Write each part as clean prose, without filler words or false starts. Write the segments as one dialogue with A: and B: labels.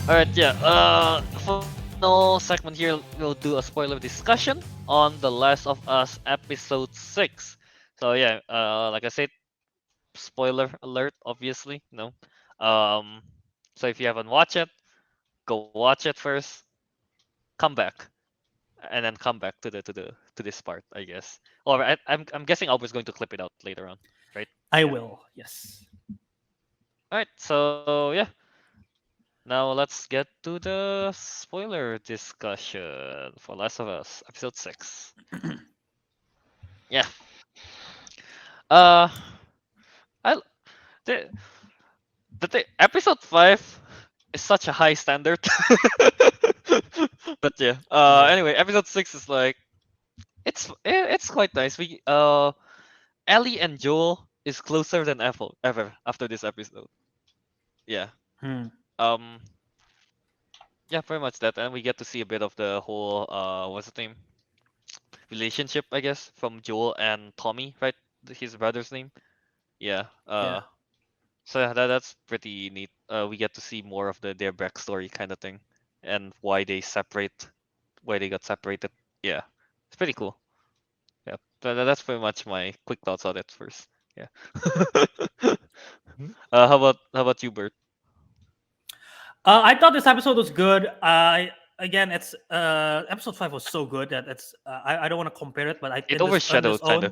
A: Alright, yeah. Final segment here, we'll do a spoiler discussion on The Last of Us Episode 6. So yeah, like I said, spoiler alert, obviously, no. Um, so if you haven't watched it, go watch it first, come back, and then come back to this part, I guess. Or I'm guessing Albert's going to clip it out later on, right?
B: I will. Yes.
A: Alright, so yeah. Now let's get to the spoiler discussion for Last of Us, episode 6. Yeah. Uh I the, episode 5 is such a high standard. But yeah.
B: Yeah.
A: Anyway, episode 6 is like it's quite nice. We Ellie and Joel is closer than ever after this episode. Yeah.
B: Hmm.
A: Um yeah, pretty much that, and we get to see a bit of the whole what's the name? Relationship, I guess, from Joel and Tommy, right? His brother's name. Yeah.
B: Yeah.
A: So yeah, that's pretty neat. We get to see more of their backstory kind of thing, and why they got separated. Yeah, it's pretty cool. Yeah, that's pretty much my quick thoughts on it first. Yeah.
C: Mhm.
A: How about you, Bert?
B: I thought this episode was good. I again, it's episode 5 was so good that it's I don't want to compare it, but I
A: It
B: in this on this
A: overshadowed kind
B: own,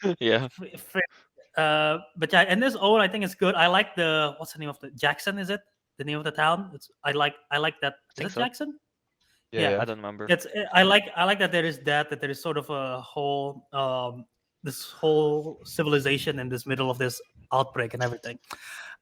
A: of. Yeah.
B: but yeah, in this own, I think it's good. I like the what's the name of the Jackson? Is it the name of the town? I like that.
A: I
B: Is
A: think
B: it
A: so.
B: Jackson?
C: Yeah,
B: Yeah,
C: yeah.
A: I don't remember.
B: I like that there is sort of a whole this whole civilization in this middle of this outbreak and everything.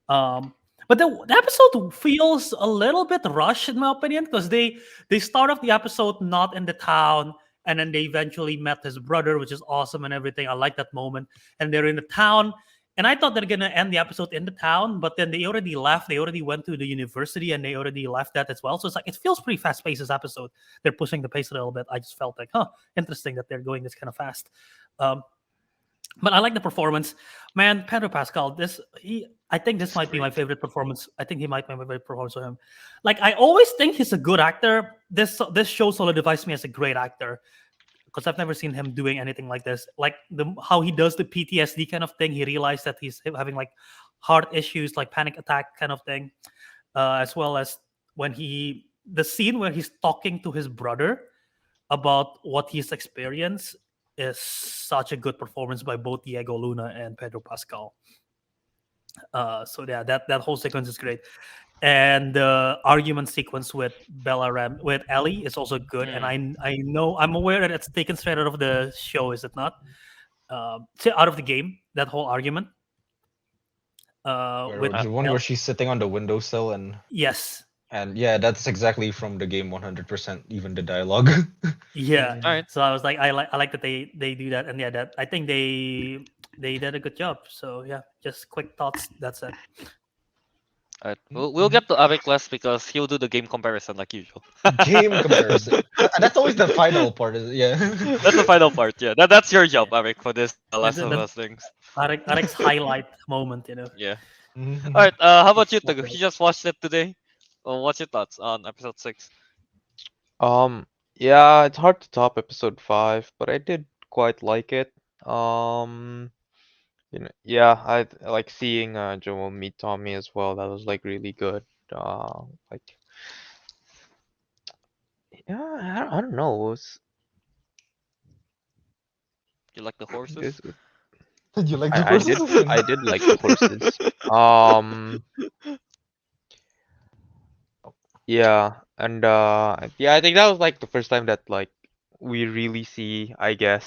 B: Um, but the episode feels a little bit rushed in my opinion because they start off the episode not in the town, and then they eventually met his brother, which is awesome and everything. I like that moment, and they're in the town. And I thought they're gonna end the episode in the town, but then they already left. They already went to the university, and they already left that as well. So it's like it feels pretty fast paced. This episode, they're pushing the pace a little bit. I just felt like, interesting that they're going this kind of fast. Um, but I like the performance, man. Pedro Pascal. I think this
A: It's
B: might be my
A: great.
B: favorite performance. I think he might be my favorite performance of him. Like I always think he's a good actor. This show solidifies me as a great actor because I've never seen him doing anything like this. Like how he does the PTSD kind of thing. He realized that he's having like heart issues, like panic attack kind of thing, as well as when the scene where he's talking to his brother about what he's experienced is such a good performance by both Diego Luna and Pedro Pascal. So yeah, that whole sequence is great, and the argument sequence with with Ellie is also good. And
A: Mm.
B: I'm aware that it's taken straight out of the show, is it not? Out of the game, that whole argument
C: Where
B: with
A: Uh,
C: the one where she's sitting on the windowsill
B: yes,
C: and yeah, that's exactly from the game 100%, even the dialogue.
B: yeah.
A: all right.
B: So I was like, I like that they do that, and yeah, that I think they did a good job. So yeah, just quick thoughts. That's it.
A: All right. We'll
C: Mhm.
A: get to Avic last because he'll do the game comparison like usual.
C: Game comparison. That's always the final part, yeah.
A: That's the final part. Yeah, that's your
B: Yeah,
A: job, Avic, for this
B: yeah.
A: Last of Us things.
B: Arek's highlight moment, you know.
A: Yeah. All
C: Mhm.
A: right. How about
B: It's
A: you,
B: so
A: Teguh?
B: great.
A: You just watched it today. What's your thoughts on episode 6?
D: Um, yeah, it's hard to top episode 5, but I did quite like it. Um, yeah, I like seeing Joel meet Tommy as well. That was like really good. Like yeah, I don't know.
A: You like the
D: It
A: horses?
D: was,
C: Did you like the
D: I
C: horses?
D: did I did like the horses. Um, yeah, and yeah, I think that was like the first time that like we really see, I guess,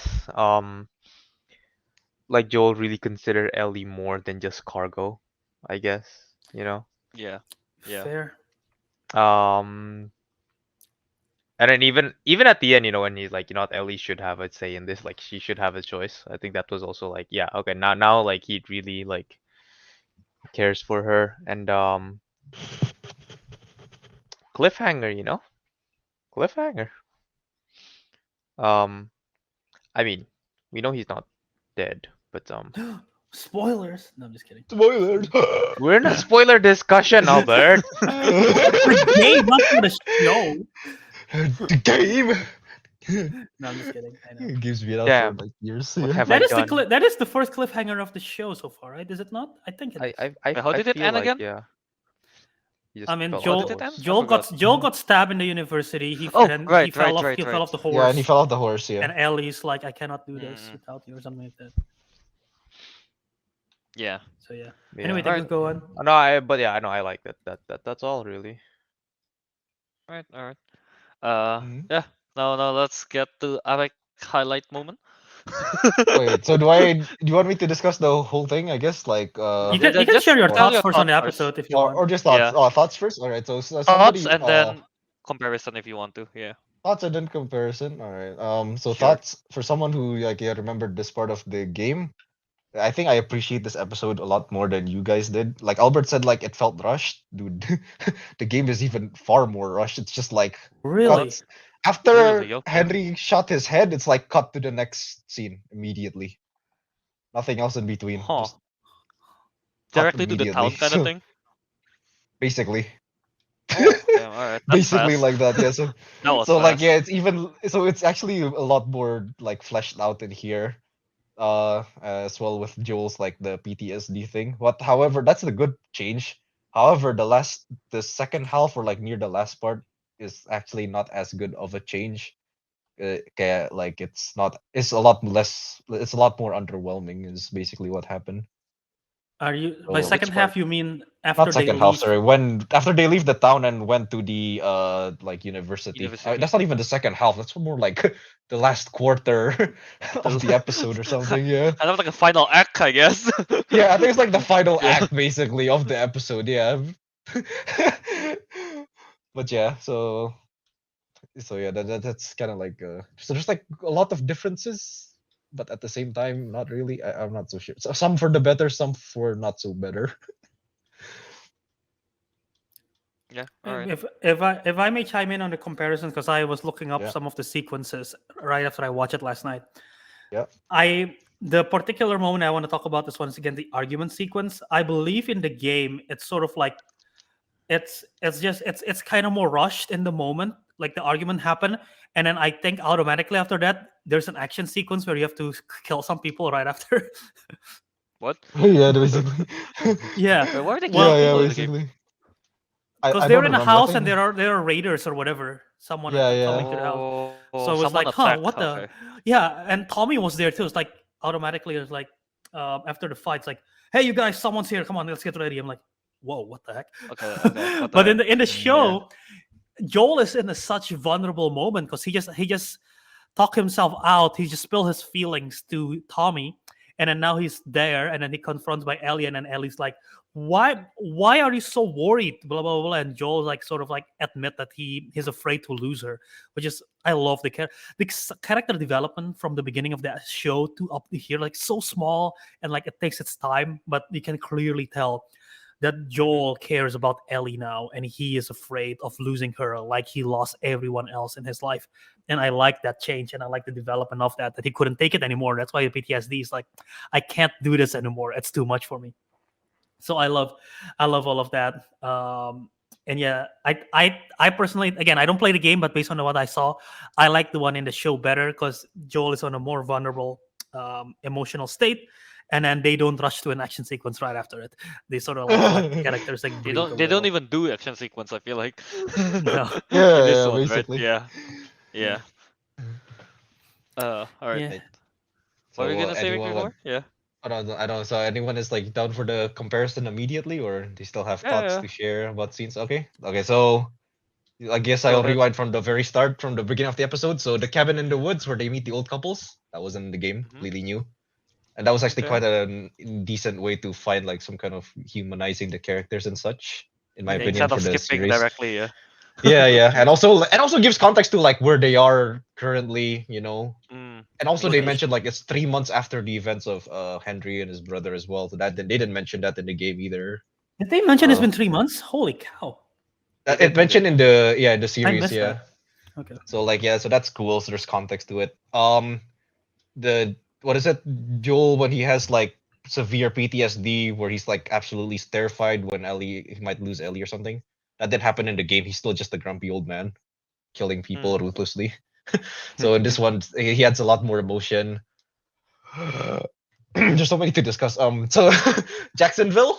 D: like Joel really considered Ellie more than just cargo, I guess, you know.
A: Yeah. Yeah.
B: Fair.
D: Um, and then even at the end, when he's like, Ellie should have a say in this, like she should have a choice. I think that was also like, yeah, okay, now like he really like cares for her and cliffhanger, cliffhanger. Um, I mean, we know he's not dead, but
B: Spoilers. No, I'm just kidding.
C: Spoiler.
D: We're in a spoiler discussion, Albert.
B: The game, not for the show.
C: The game.
B: No, I'm just kidding. I know.
C: It gives me out
D: Damn.
C: for like years.
D: What
C: Yeah.
D: have I
B: That is
D: done?
B: that is the first cliffhanger of the show so far, right? Is it not? I think it is.
A: How did it
D: feel
A: end
D: like,
A: again?
D: yeah. He
B: I mean,
D: fell off
A: How
D: the
A: did it end?
D: horse.
B: Joel got stabbed in the university. He
A: Oh,
B: and
A: right,
B: he fell
A: right,
B: off.
A: right,
B: He fell
A: right.
B: off the horse.
C: Yeah, and he fell off the horse. Yeah.
B: And Ellie's like, I cannot do this
A: Mm.
B: without you, or something like that.
A: Yeah.
B: So yeah.
D: Yeah.
B: Anyway,
A: Alright.
B: Teguh, go on.
D: No, I know I like that. That's all really.
A: All right.
C: Mhm.
A: Yeah. Now let's get to Ariq highlight moment.
C: Wait, so do you want me to discuss the whole thing? I guess like
B: You can
A: just
B: share your
A: tell
B: thoughts
A: your
B: first on the
A: thoughts first.
B: episode if you
C: or
B: want.
C: just thoughts.
A: Yeah.
C: Thoughts first. All right. So, somebody
A: Thoughts and then comparison if you want to. Yeah.
C: thoughts and then comparison. All right. So
A: Sure.
C: thoughts for someone who remembered this part of the game. I think I appreciate this episode a lot more than you guys did. Like Albert said, like it felt rushed, dude. The game is even far more rushed. It's just like
B: Really?
C: cuts. After
A: Really? Okay.
C: Henry shot his head, it's like cut to the next scene immediately. Nothing else in between.
A: Huh.
C: Just cut
A: Directly to the town
C: immediately.
A: kind of thing.
C: Basically.
A: Damn, alright. That's
C: Basically
A: fast.
C: like that, yeah. So
A: That was
C: so like
A: fast.
C: yeah, it's actually a lot more like fleshed out in here. As well with Joel's like the PTSD thing. But however, that's a good change. However, the second half or like near the last part is actually not as good of a change. Like it's a lot more underwhelming is basically what happened.
B: Are you by
C: Oh,
B: second
A: which
B: half?
A: part?
B: You mean after
C: Not
B: they
C: second half,
B: leave?
C: sorry. When after they leave the town and went to the like university.
A: University.
C: That's not even the second half. That's more like the last quarter of the episode or something. Yeah.
A: Kind of like a final act, I guess.
C: Yeah, I think it's like the final
A: Yeah.
C: act basically of the episode. Yeah. But yeah, so yeah, that's kind of like so there's like a lot of differences, but at the same time, not really. I'm not so sure. So some for the better, some for not so better.
A: Yeah. Alright.
B: If I may chime in on the comparison, because I was looking up
C: Yeah.
B: some of the sequences right after I watched it last night.
C: Yeah.
B: The particular moment I want to talk about is once again the argument sequence. I believe in the game, it's sort of like it's kind of more rushed in the moment. Like the argument happened, and then I think automatically after that there's an action sequence where you have to kill some people right after.
A: What?
C: Yeah, basically.
B: Yeah,
A: Why are they
B: Well,
A: killing
C: yeah,
A: people in the game?
C: basically.
B: because
C: I
B: they're
C: don't
B: in a
C: remember. I
B: house and
C: think-
B: there are raiders or whatever. Someone
C: Yeah, yeah.
B: coming to the house.
A: Oh,
B: So it was
A: someone
B: like, huh,
A: attacked,
B: what the?
A: okay.
B: Yeah, and Tommy was there too. It's like automatically, it was like after the fight, it's like, hey, you guys, someone's here. Come on, let's get ready. I'm like, whoa, what the heck?
A: Okay. What the
B: But
A: heck?
B: in the
C: Yeah.
B: show, Joel is in a such vulnerable moment because he just talked himself out. He just spilled his feelings to Tommy, and then now he's there, and then he confronts by Ellie, and then Ellie's like, why are you so worried? Blah blah blah. And Joel like sort of like admit that he's afraid to lose her, which is I love the character development from the beginning of that show to up to here, like so small and like it takes its time, but you can clearly tell that Joel cares about Ellie now, and he is afraid of losing her, like he lost everyone else in his life. And I like that change, and I like the development of that he couldn't take it anymore. That's why the PTSD is like, I can't do this anymore. It's too much for me. So I love all of that. And yeah, I personally, again, I don't play the game, but based on what I saw, I like the one in the show better because Joel is on a more vulnerable emotional state, and then they don't rush to an action sequence right after it. They sort of like let the characters like
A: They
B: breathe
A: don't.
B: a
A: They don't
B: little.
A: even do action sequence. I feel like.
B: No.
C: Yeah,
A: In this
C: yeah,
A: one,
C: basically.
A: right? Yeah. All right.
B: Yeah.
A: What were you gonna say, Rick,
C: anyone
A: before? Yeah.
C: I don't know. So anyone is like down for the comparison immediately, or they still have thoughts
A: Yeah.
C: to share about scenes? Okay. So I guess I'll
A: ahead.
C: rewind from the very start, from the beginning of the episode. So the cabin in the woods where they meet the old couples, that was in the game,
A: Mhm.
C: completely new. And that was actually
A: Okay.
C: quite a decent way to find like some kind of humanizing the characters and such, in my opinion,
A: Instead
C: for
A: of
C: the
A: skipping
C: series.
A: directly, yeah.
C: Yeah, and also gives context to like where they are currently,
A: Mm.
C: And also they
B: Okay.
C: mentioned like it's 3 months after the events of Henry and his brother as well. So that they didn't mention that in the game either.
B: Did they mention it's
C: Uh,
B: been 3 months? Holy cow.
C: It mentioned in the series,
B: missed
C: yeah.
B: that. Okay.
C: So like so that's cool. So there's context to it. The what is it? Joel when he has like severe PTSD where he's like absolutely terrified when he might lose Ellie or something. That didn't happen in the game. He's still just a grumpy old man killing people ruthlessly. So in this one, he adds a lot more emotion. There's so many to discuss. So Jacksonville,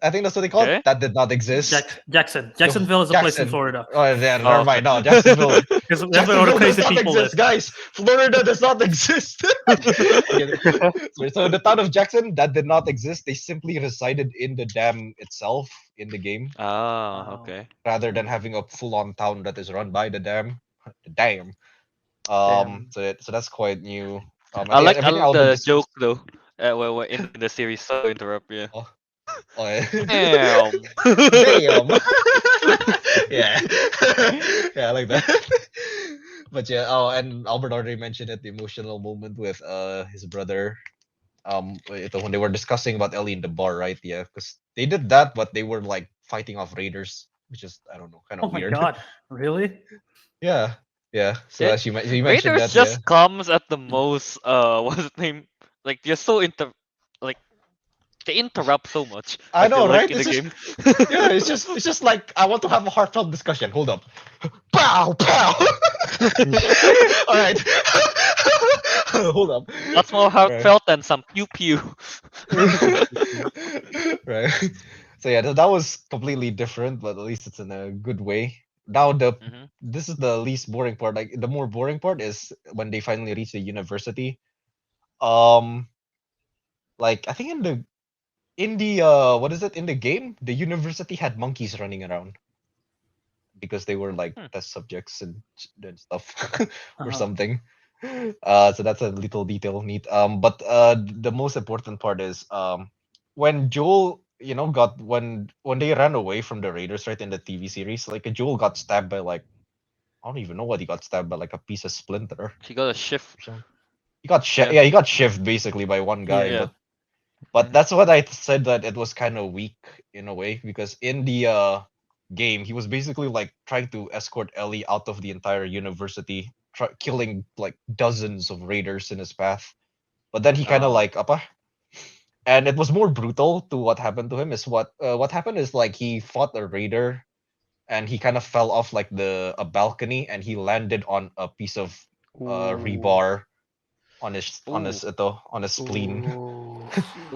C: I think that's what they call it.
A: Okay.
C: That did not exist.
B: Jacksonville is a place in
C: Jackson.
B: Florida.
C: Oh, yeah,
A: Oh,
C: never mind.
A: okay.
C: No, Jacksonville.
B: That's where all the
C: Jacksonville
B: crazy
C: does not
B: people
C: exist,
B: live.
C: guys. Florida does not exist. Okay, so the town of Jackson that did not exist. They simply resided in the dam itself in the game,
A: Ah, okay.
C: rather than having a full-on town that is run by the dam. The dam.
B: Damn.
C: So that's quite new.
A: I like
C: everything
A: the
C: Albert
A: joke
C: discussed.
A: though. In the series, so interrupt. Yeah.
C: Oh, oh, yeah.
A: Damn.
C: Damn. Yeah. Yeah, I like that. But yeah, and Albert already mentioned it, the emotional moment with his brother. When they were discussing about Ellie in the bar, right? Yeah, because they did that, but they were like fighting off raiders, which is, I don't know, kind
B: Oh
C: of
B: my
C: weird.
B: god, really?
C: Yeah. Yeah. So
A: Yeah,
C: as you mentioned
A: Raiders
C: that, yeah.
A: just comes at the most. What's the name? Like you're so like they interrupt so much.
C: I
A: I feel
C: know,
A: like
C: right?
A: in the
C: It's just
A: game.
C: yeah, it's just like I want to have a heartfelt discussion. Hold up. Pow pow. All right. Hold up.
A: Lots more
C: Right.
A: heartfelt than some pew pew.
C: Right. So yeah, that was completely different, but at least it's in a good way. Now
A: Hmm.
C: this is the least boring part. Like the more boring part is when they finally reach the university. Um, like I think in the what is it in the game? The university had monkeys running around because they were like
A: Hmm.
C: test subjects and stuff or
B: Uh-huh.
C: something. So that's a little detail neat. But the most important part is when Joel, got when they ran away from the Raiders, right, in the TV series, like Joel got stabbed by like I don't even know what he got stabbed by, like a piece of splinter.
A: She got a shift.
C: Or something. He got
A: Yeah.
C: yeah, he got shivved basically by one guy,
B: Yeah.
A: Yeah.
C: but that's what I said, that it was kind of weak in a way, because in the game he was basically like trying to escort Ellie out of the entire university, killing like dozens of raiders in his path. But then he kind of
A: Oh.
C: like apa, and it was more brutal to what happened to him. Is what happened is like he fought a raider, and he kind of fell off like a balcony, and he landed on a piece of rebar on his
A: Ooh.
C: on his spleen.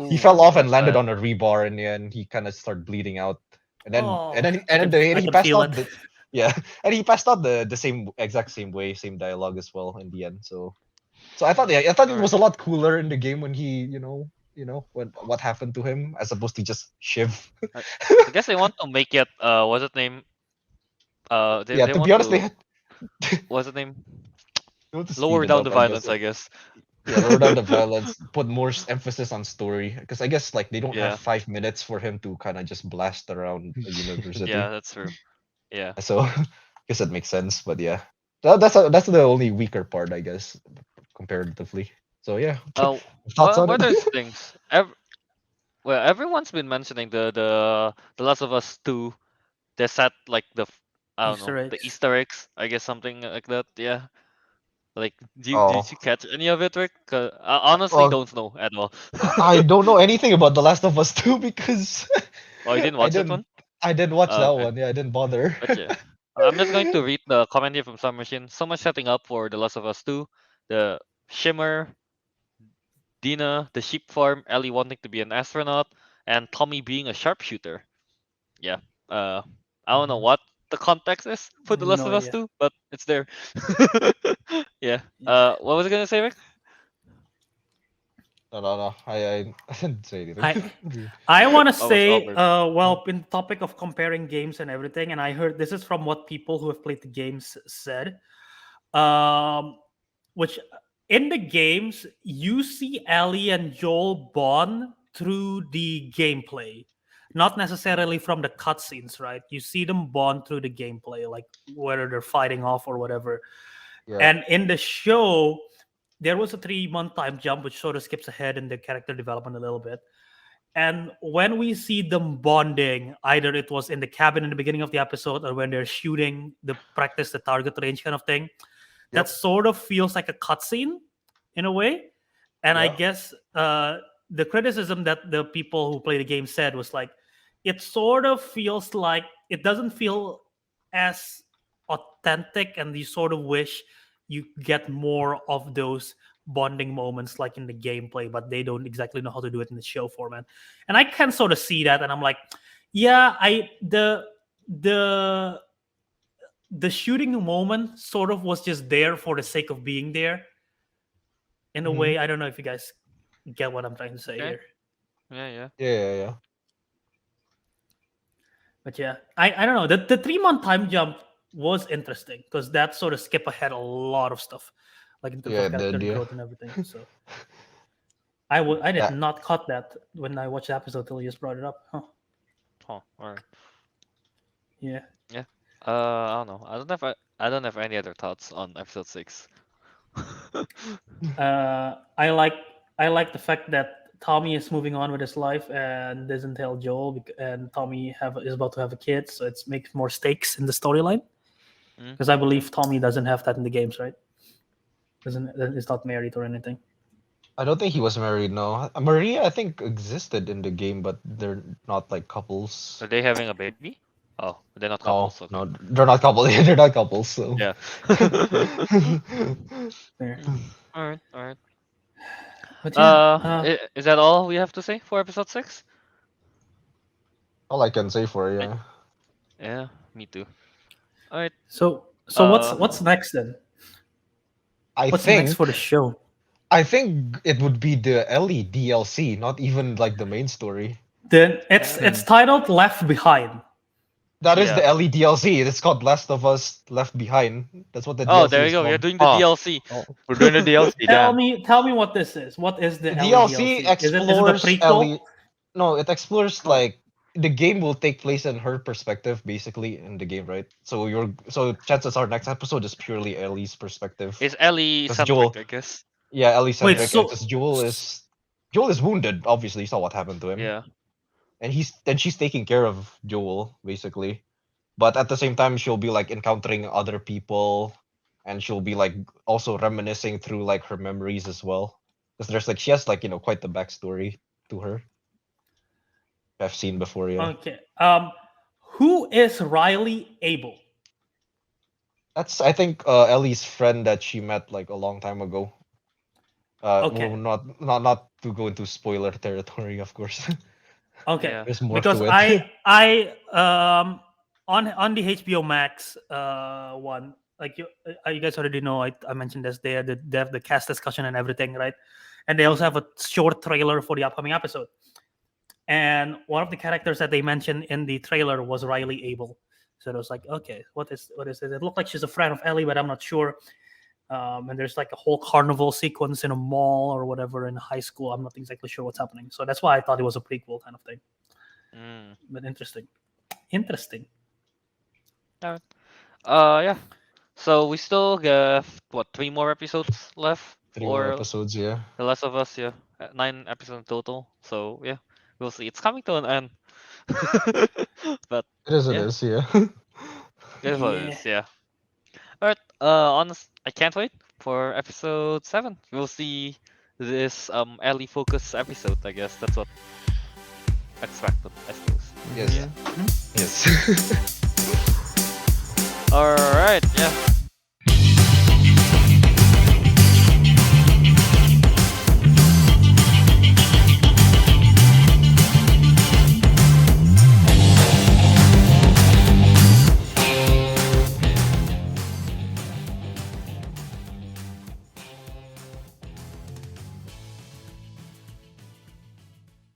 C: He
A: Ooh.
C: fell off and
A: That's
C: landed
A: bad.
C: on a rebar, and then he kind of started bleeding out. And then
B: Oh,
C: and then
B: I
C: and then
B: can
C: he passed
B: feel
C: out
B: it.
C: yeah, and he passed out the same exact same way, same dialogue as well in the end. So I thought it
A: Alright.
C: was a lot cooler in the game when he what happened to him, as opposed to just shiv.
A: I guess they want to make it. What's it name? They
C: Yeah,
A: they
C: to be
A: want
C: honest,
A: to. What's it name?
C: they want to speed
A: Lower
C: it
A: down
C: up,
A: the
C: I guess.
A: violence, I guess.
C: Yeah, lower down the violence, put more emphasis on story, because I guess like they don't have
A: Yeah.
C: 5 minutes for him to kind of just blast around a university.
A: Yeah, that's true. Yeah.
C: So I guess that makes sense. But yeah, that's the only weaker part, I guess, comparatively. So yeah,
A: Uh,
C: thoughts on
A: what
C: it?
A: are things? Well, everyone's been mentioning the Last of Us 2. They set like I don't know,
B: Easter
A: the
B: eggs.
A: Easter eggs, I guess something like that. Yeah. Like, did
C: Oh,
A: you catch any of it, Rick? 'Cause I honestly
C: well,
A: don't know at all.
C: I don't know anything about The Last of Us 2 because
A: Oh, you didn't
C: I
A: watch that
C: didn't
A: one?
C: I didn't watch
A: Oh,
C: that
A: okay.
C: one. Yeah, I didn't bother.
A: But yeah, I'm just going to read the comment here from Summer Machine. So much setting up for The Last of Us 2. The Shimmer, Dina, the sheep farm, Ellie wanting to be an astronaut, and Tommy being a sharpshooter. Yeah. I don't know
C: Mhm.
A: what the context is for The Last
B: No
A: of Us
B: idea.
A: 2, but it's there. Yeah.
B: Yeah.
A: What was I gonna say, Rick?
C: No. I didn't say anything.
B: I want to
A: Oh, was
B: say,
A: Albert.
B: well, in topic of comparing games and everything, and I heard this is from what people who have played the games said, which in the games you see Ellie and Joel bond through the gameplay, not necessarily from the cutscenes, right? You see them bond through the gameplay, like whether they're fighting off or whatever.
C: Yeah.
B: And in the show, there was a 3 month time jump, which sort of skips ahead in the character development a little bit. And when we see them bonding, either it was in the cabin in the beginning of the episode or when they're shooting the practice the target range kind of thing, that
C: Yep.
B: sort of feels like a cutscene in a way. And I
C: Yeah.
B: guess the criticism that the people who play the game said was like, it sort of feels like it doesn't feel as authentic, and you sort of wish you get more of those bonding moments like in the gameplay, but they don't exactly know how to do it in the show format. And I can sort of see that, and I'm like, yeah, the shooting moment sort of was just there for the sake of being there. In a
C: Mhm.
B: way, I don't know if you guys get what I'm trying to say
A: Okay.
B: here.
A: Yeah.
C: Yeah.
B: But yeah, I don't know. The 3 month time jump was interesting because that sort of skip ahead a lot of stuff, like in terms
C: Yeah,
B: of
C: it
B: character
C: did, yeah.
B: growth and everything. So I did
C: That-
B: not caught that when I watched the episode till you just brought it up. Huh.
A: Oh, alright.
B: Yeah.
A: I don't know. I don't have any other thoughts on episode 6.
B: I like the fact that Tommy is moving on with his life and doesn't tell Joel, and Tommy is about to have a kid, so it makes more stakes in the storyline.
A: Mm,
B: Because I believe Tommy doesn't have that in the games, right? Is not married or anything.
C: I don't think he was married, no. Maria, I think, existed in the game, but they're not like couples.
A: Are they having a baby? Oh, they're not
C: No,
A: couples. Okay.
C: no, they're not couples. They're not couples. So.
A: Yeah.
B: There.
A: Alright.
B: But yeah,
A: Is that all we have to say for episode 6?
C: All I can say for it,
A: Right.
C: yeah.
A: Yeah, me too. Alright.
B: so
A: Uh,
B: what's next then?
C: I
B: What's
C: think
B: next for the show?
C: I think it would be the Ellie DLC, not even like the main story.
B: Then it's titled Left Behind.
C: That is the
A: Yeah.
C: Ellie DLC. It's called Last of Us Left Behind. That's what the
A: Oh,
C: DLC
A: there you
C: is
A: go. We're
C: called.
A: doing the
D: Oh.
A: DLC.
D: Oh, we're doing a DLC.
B: Tell me what this is. What is the
C: The
B: Ellie
C: DLC
B: DLC? Is it the
C: explores
B: prequel?
C: Ellie. No, it explores
A: Oh.
C: like the game will take place in her perspective, basically in the game, right? So chances are next episode is purely Ellie's perspective.
A: It's Ellie
C: That's
A: centric,
C: Joel.
A: I guess.
C: Yeah, Ellie
B: Wait,
C: centric,
B: so-
C: because Joel is wounded. Obviously, you saw what happened to him.
A: Yeah.
C: And she's taking care of Joel basically, but at the same time she'll be like encountering other people, and she'll be like also reminiscing through like her memories as well, because there's like she has like quite the backstory to her. I've seen before, yeah.
B: Okay. Who is Riley Abel?
C: That's I think Ellie's friend that she met like a long time ago.
B: Okay.
C: Well, not to go into spoiler territory, of course.
B: Okay.
A: Yeah.
C: There's more
B: Because
C: to it.
B: I on the HBO Max one, like you guys already know, I mentioned this there. They have the cast discussion and everything, right? And they also have a short trailer for the upcoming episode. And one of the characters that they mentioned in the trailer was Riley Abel. So it was like, okay, what is it? It looked like she's a friend of Ellie, but I'm not sure. And there's like a whole carnival sequence in a mall or whatever in high school. I'm not exactly sure what's happening. So that's why I thought it was a prequel kind of thing.
A: Mm.
B: But interesting.
A: Yeah. So we still have what 3 more episodes left
C: 3 more
A: for
C: episodes, yeah.
A: The Last of Us. Yeah, 9 episodes in total. So yeah, we'll see. It's coming to an end. But
C: It is,
A: Yeah.
C: yeah.
A: it is what it is. Yeah. Alright. I can't wait for episode 7. We'll see this Ellie focus episode. I guess that's what expected. I suppose.
C: Yes.
D: Yeah.
C: Yes.
A: Alright. Yeah.